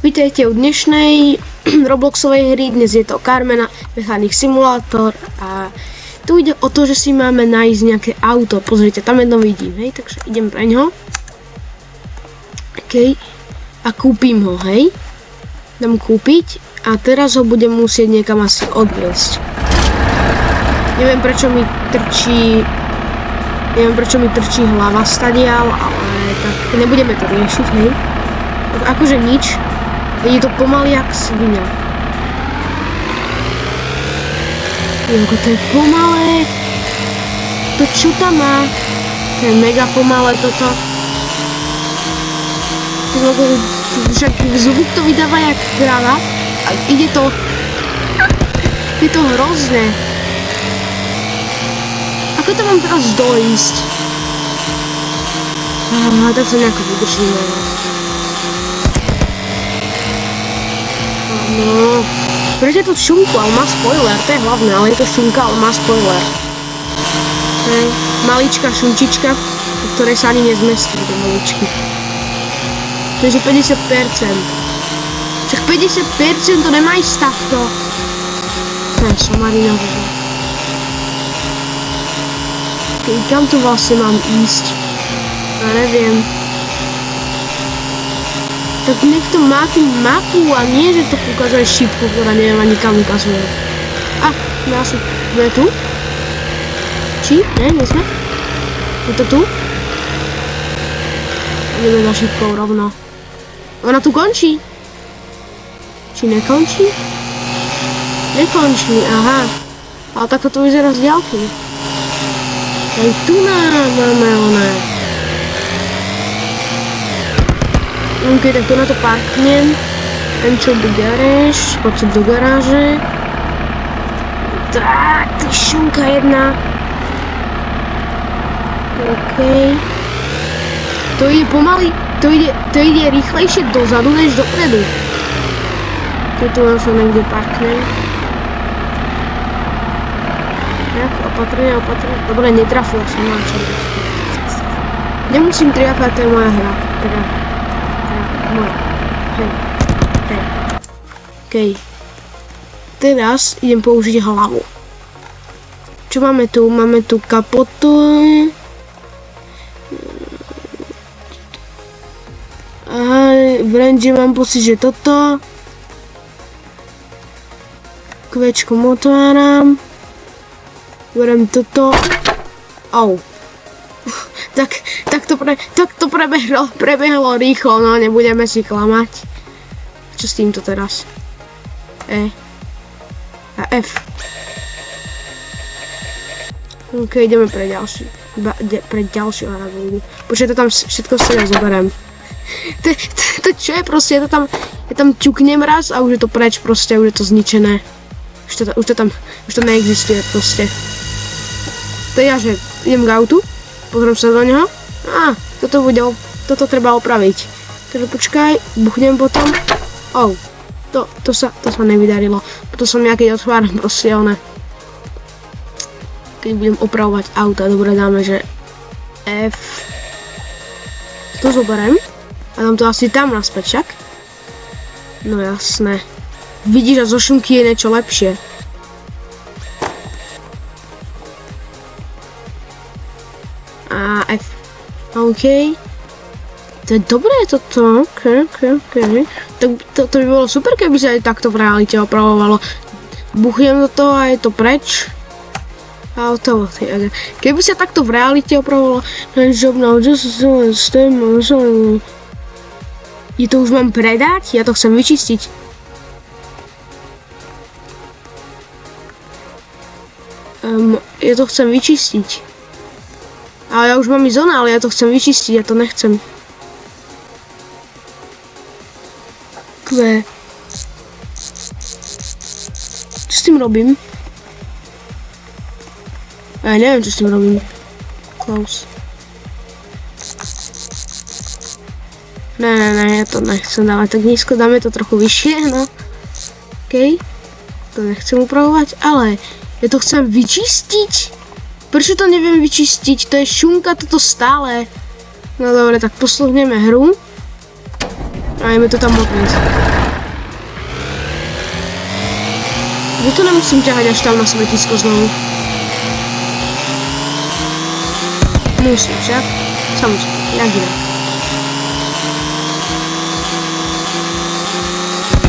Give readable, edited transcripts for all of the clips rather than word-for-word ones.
Vítajte u dnešnej Robloxovej hry, dnes je to Carmena Mechanic Simulator a tu ide o to, že si máme nájsť nejaké auto, pozrite, tam jedno vidím, hej, takže idem pre ňo. OK, a kúpim ho, hej, dám kúpiť a teraz ho budem musieť niekam asi odviesť. Neviem prečo mi trčí hlava stadiaľ, ale tak nebudeme to riešiť, hej. Akože nič. Je to pomaly jak svinia. Jako to je pomalé. To čo tam má? To je mega pomalé toto. Však zvuk to vydáva jak kráva. A ide to... Je to hrozné. Ako to mám teraz dojsť? Tak sa nejako vydržíme. No, prečo je to šunku, ale má spoiler, to je hlavné, ale je to šunka, ale má spoiler. Maličká šunčička, do ktorej sa ani nezmestí do maličky. Takže 50%. Však 50% to nemá ísť takto. To je somarina. Kam tu vlastne mám ísť? Ja neviem. Tak nech to má tú mapu a nie, že to ukazuje šipku, ktorá neviem ani kam ukazuje. Ja som... Sme tu? Či? Ne, nie sme? Je to tu? Ideme za šipkou rovno. Ona tu končí. Či nekončí? Nekončí, aha. Ale takto to vyzerá z diaľky. Aj tu máme oné. OK, tak tu na to parknem. Enter the garage. Poď sa do garáže. Tak, ty šunka jedna. OK. To ide pomaly. To ide rýchlejšie dozadu, než dopredu. Keď tu len sa niekde parknem. Tak, opatrne. Dobre, netrafila som na čo. Nemusím triafať, to je moja hra. Hej. OK. Teraz idem použiť hlavu. Čo máme tu? Máme tu kapotu. Aha, v range mám pocit, že toto. Kvečko otváram. Berem toto. Au. Tak to prebehlo rýchlo, no nebudeme si klamať. Čo s týmto teraz? E. A F. OK, ideme pre ďalšiu hrabu. Počkaj, to tam všetko si ja zoberiem. To čo je proste, ja tam ťuknem raz a už je to preč proste, už je to zničené. Už to neexistuje proste. To je ja, že idem k autu. Pozriem sa do neho. Toto treba opraviť. Takže počkaj, buchnem potom. To sa nevydarilo. Potom som ja, keď otváram proste one. Keď budem opravovať auta, dobre dáme, že F. To zoberiem. A dám to asi tam naspäť, však? No jasné. Vidíš, a zo šunky je niečo lepšie. A F. OK. To je dobré toto. OK. Tak to by bolo super, keby sa aj takto v realite opravovalo. Buchnem do toho a je to preč. A to. Keby sa takto v realite opravovalo. Je to už mám predať? Ja to chcem vyčistiť. Ja to chcem vyčistiť. Ale ja už mám ísť zóna, ale ja to chcem vyčistiť, ja to nechcem. Čo s tým robím? Ja neviem, čo s tým robím. Close. Ne, ja to nechcem dávať tak nízko, dáme to trochu vyššie, no. OK. To nechcem upravovať, ale ja to chcem vyčistiť. Prečo to neviem vyčistiť? To je šunka toto stále. No dobre, tak posluhneme hru. A je mi to tam moc. Že to nemusím ťahať až tam na smetisko znovu. Musím však. Samozrejme, jak inak.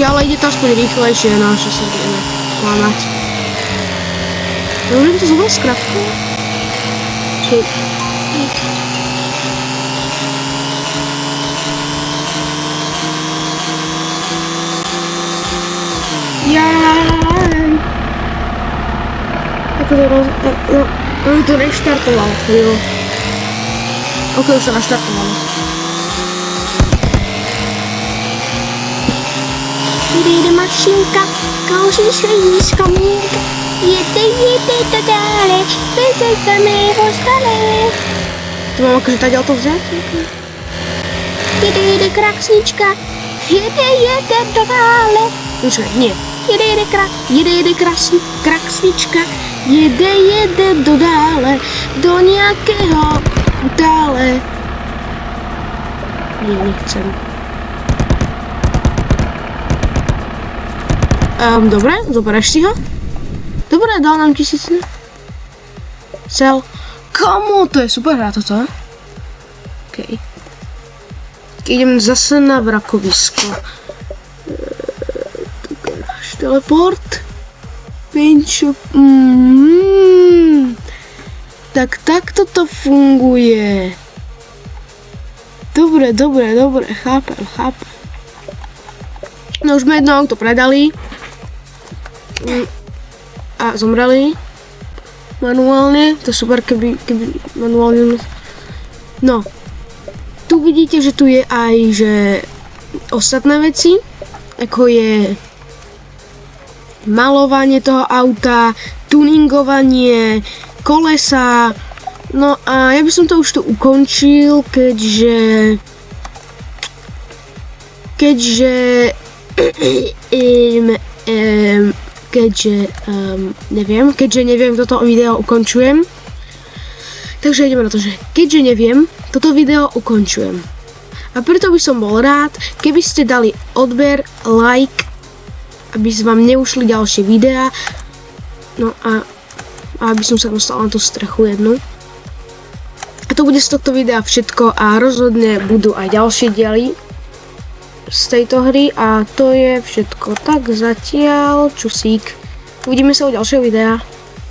Ale ide to aspoň rýchlejšie, no čo sa budeme klamať. Môžem to zobrať skratku? Jaj. Ako to on to reštartoval, jo. Ok, už sa naštartovalo. Jede mašinka, kouří šlejí z komínka, jede to dále, beze samého stane. To mám akože tady to vzít? Jede kraksnička, jede to dále. Počkej, nie. Jede kraksnička, jede do dále, do nějakého dále. Nie, nechcem. Dobre, zoberieš si ho? Dobre, dal nám 1000. Cel. Kamo, to je super hra toto. OK. Idem zase na vrakovisko. Náš teleport. Pinčo. Tak takto to funguje. Dobre, chápem. No už sme jedno auto predali. A zomreli manuálne, to je super, keby manuálne. No, tu vidíte, že tu je aj že ostatné veci, ako je malovanie toho auta, tuningovanie, kolesa. No a ja by som to už tu ukončil, keďže neviem, toto video ukončujem. Takže ideme na to, že keďže neviem, toto video ukončujem. A preto by som bol rád, keby ste dali odber, like, aby vám neušli ďalšie videá. No a aby som sa dostal na tú strechu jednu. A to bude z tohto videa všetko a rozhodne budú aj ďalšie diely z tejto hry a to je všetko. Tak zatiaľ čusík. Uvidíme sa u ďalšieho videa.